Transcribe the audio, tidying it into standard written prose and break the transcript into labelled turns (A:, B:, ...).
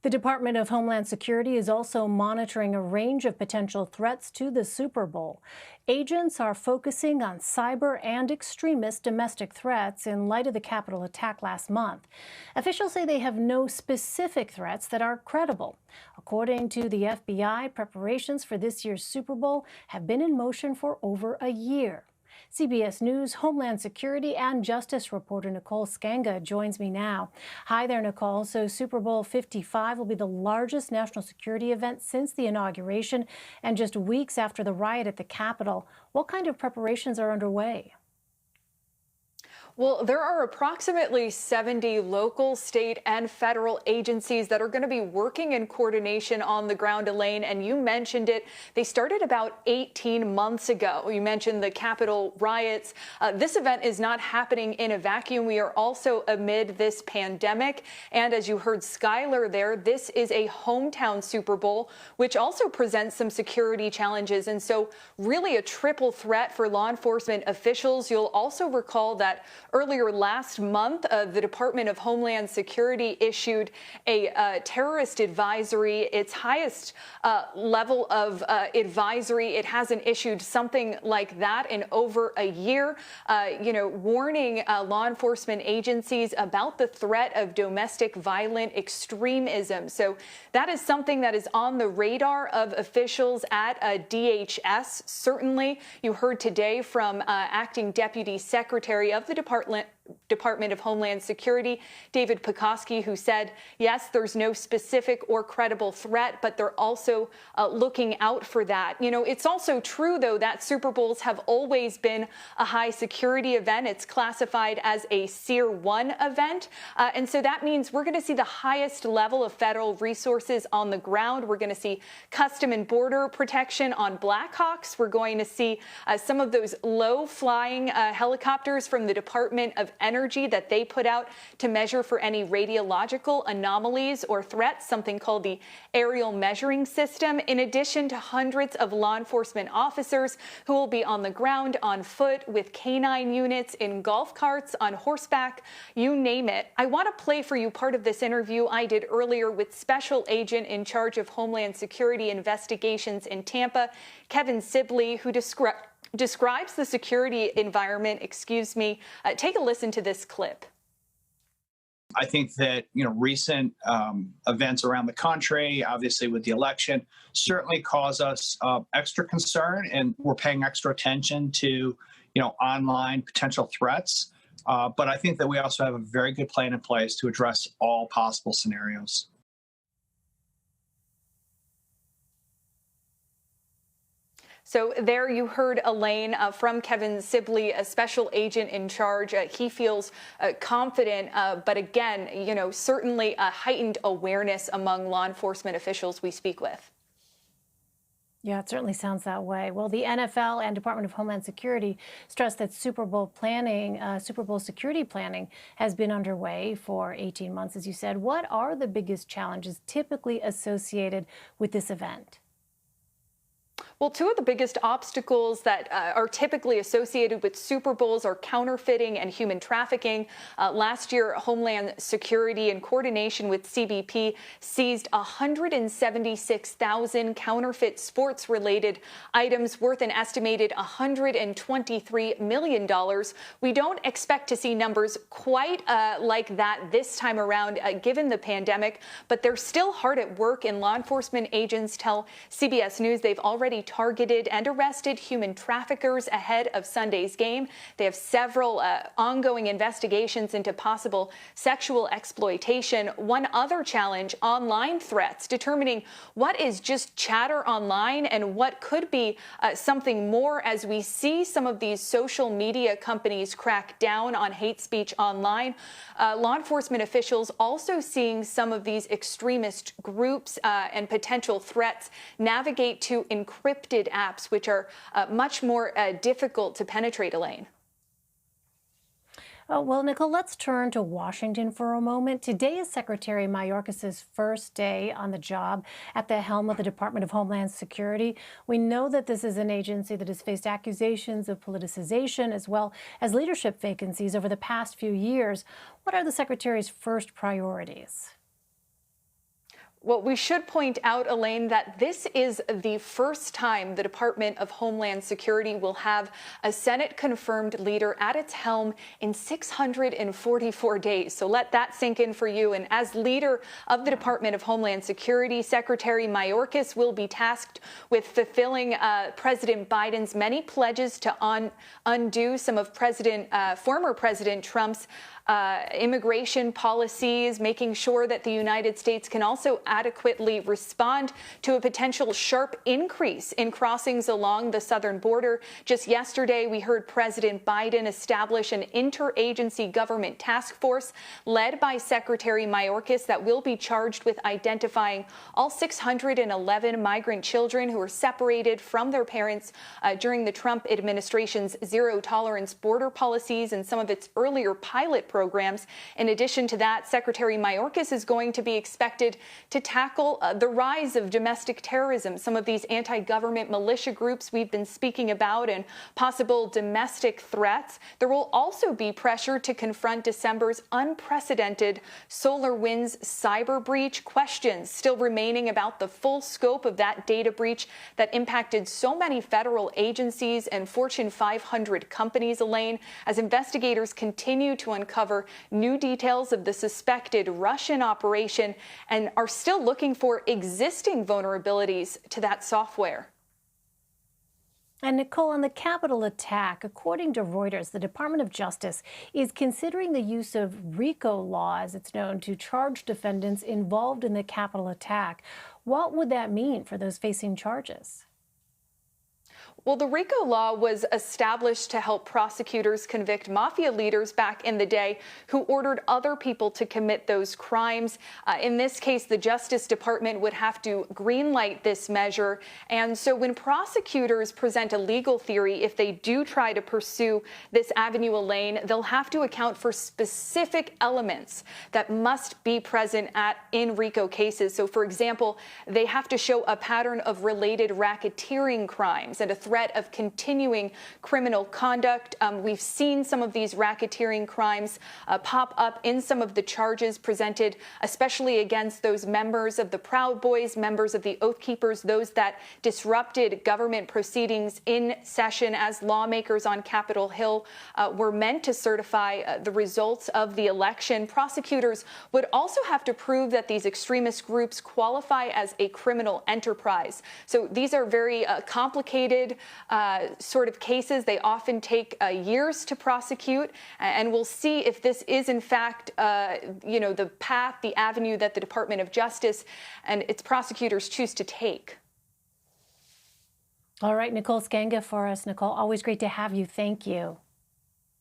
A: The Department of Homeland Security is also monitoring a range of potential threats to the Super Bowl. Agents are focusing on cyber and extremist domestic threats in light of the Capitol attack last month. Officials say they have no specific threats that are credible. According to the FBI, preparations for this year's Super Bowl have been in motion for over a year. CBS News Homeland Security and Justice reporter Nicole Sganga joins me now. Hi there, Nicole. So Super Bowl 55 will be the largest national security event since the inauguration and just weeks after the riot at the Capitol. What kind of preparations are underway?
B: Well, there are approximately 70 local, state, and federal agencies that are going to be working in coordination on the ground, Elaine, and you mentioned it. They started about 18 months ago. You mentioned the Capitol riots. This event is not happening in a vacuum. We are also amid this pandemic. And as you heard Skylar there, this is a hometown Super Bowl, which also presents some security challenges. And so really a triple threat for law enforcement officials. You'll also recall that earlier last month, the Department of Homeland Security issued a terrorist advisory, its highest level of advisory. It hasn't issued something like that in over a year, warning law enforcement agencies about the threat of domestic violent extremism. So that is something that is on the radar of officials at DHS. Certainly, you heard today from Acting Deputy Secretary of the Department of Homeland Security, David Pekoski, who said, yes, there's no specific or credible threat, but they're also looking out for that. You know, it's also true, though, that Super Bowls have always been a high security event. It's classified as a Tier 1 event. And so that means we're going to see the highest level of federal resources on the ground. We're going to see Custom and Border Protection on Blackhawks. We're going to see some of those low-flying helicopters from the Department of Energy that they put out to measure for any radiological anomalies or threats, something called the Aerial Measuring System, in addition to hundreds of law enforcement officers who will be on the ground, on foot, with canine units, in golf carts, on horseback, you name it. I want to play for you part of this interview I did earlier with Special Agent in charge of Homeland Security investigations in Tampa, Kevin Sibley, who describes the security environment. Take a listen to this clip.
C: I think that, recent events around the country, obviously with the election, certainly cause us extra concern, and we're paying extra attention to, online potential threats. But I think that we also have a very good plan in place to address all possible scenarios.
B: So there you heard Elaine from Kevin Sibley, a special agent in charge. He feels confident, but again, certainly a heightened awareness among law enforcement officials we speak with.
A: Yeah, it certainly sounds that way. Well, the NFL and Department of Homeland Security stress that Super Bowl security planning has been underway for 18 months, as you said. What are the biggest challenges typically associated with this event?
B: Well, two of the biggest obstacles that are typically associated with Super Bowls are counterfeiting and human trafficking. Last year, Homeland Security, in coordination with CBP, seized 176,000 counterfeit sports-related items worth an estimated $123 million. We don't expect to see numbers quite like that this time around, given the pandemic, but they're still hard at work, and law enforcement agents tell CBS News they've already targeted and arrested human traffickers ahead of Sunday's game. They have several ongoing investigations into possible sexual exploitation. One other challenge, online threats, determining what is just chatter online and what could be something more, as we see some of these social media companies crack down on hate speech online. Law enforcement officials also seeing some of these extremist groups and potential threats navigate to encrypted apps, which are much more difficult to penetrate, Elaine.
A: Oh, well, Nicole, let's turn to Washington for a moment. Today is Secretary Mayorkas's first day on the job at the helm of the Department of Homeland Security. We know that this is an agency that has faced accusations of politicization as well as leadership vacancies over the past few years. What are the Secretary's first priorities?
B: Well, we should point out, Elaine, that this is the first time the Department of Homeland Security will have a Senate-confirmed leader at its helm in 644 days. So let that sink in for you. And as leader of the Department of Homeland Security, Secretary Mayorkas will be tasked with fulfilling President Biden's many pledges to undo some of former President Trump's immigration policies, making sure that the United States can also adequately respond to a potential sharp increase in crossings along the southern border. Just yesterday, we heard President Biden establish an interagency government task force led by Secretary Mayorkas that will be charged with identifying all 611 migrant children who were separated from their parents during the Trump administration's zero-tolerance border policies and some of its earlier pilot programs. In addition to that, Secretary Mayorkas is going to be expected to tackle the rise of domestic terrorism, some of these anti-government militia groups we've been speaking about, and possible domestic threats. There will also be pressure to confront December's unprecedented SolarWinds cyber breach. Questions still remaining about the full scope of that data breach that impacted so many federal agencies and Fortune 500 companies, Elaine, as investigators continue to uncover new details of the suspected Russian operation and are still looking for existing vulnerabilities to that software.
A: And Nicole, on the Capitol attack, according to Reuters, the Department of Justice is considering the use of RICO law, as it's known, to charge defendants involved in the Capitol attack. What would that mean for those facing charges?
B: Well, the RICO law was established to help prosecutors convict mafia leaders back in the day who ordered other people to commit those crimes. In this case, the Justice Department would have to greenlight this measure. And so when prosecutors present a legal theory, if they do try to pursue this avenue, Elaine, they'll have to account for specific elements that must be present in RICO cases. So, for example, they have to show a pattern of related racketeering crimes and a threat of continuing criminal conduct. We've seen some of these racketeering crimes pop up in some of the charges presented, especially against those members of the Proud Boys, members of the Oath Keepers, those that disrupted government proceedings in session as lawmakers on Capitol Hill were meant to certify the results of the election. Prosecutors would also have to prove that these extremist groups qualify as a criminal enterprise. So these are very complicated sort of cases. They often take years to prosecute, and we'll see if this is in fact, the path, the avenue that the Department of Justice and its prosecutors choose to take.
A: All right, Nicole Sganga for us. Nicole, always great to have you. Thank you.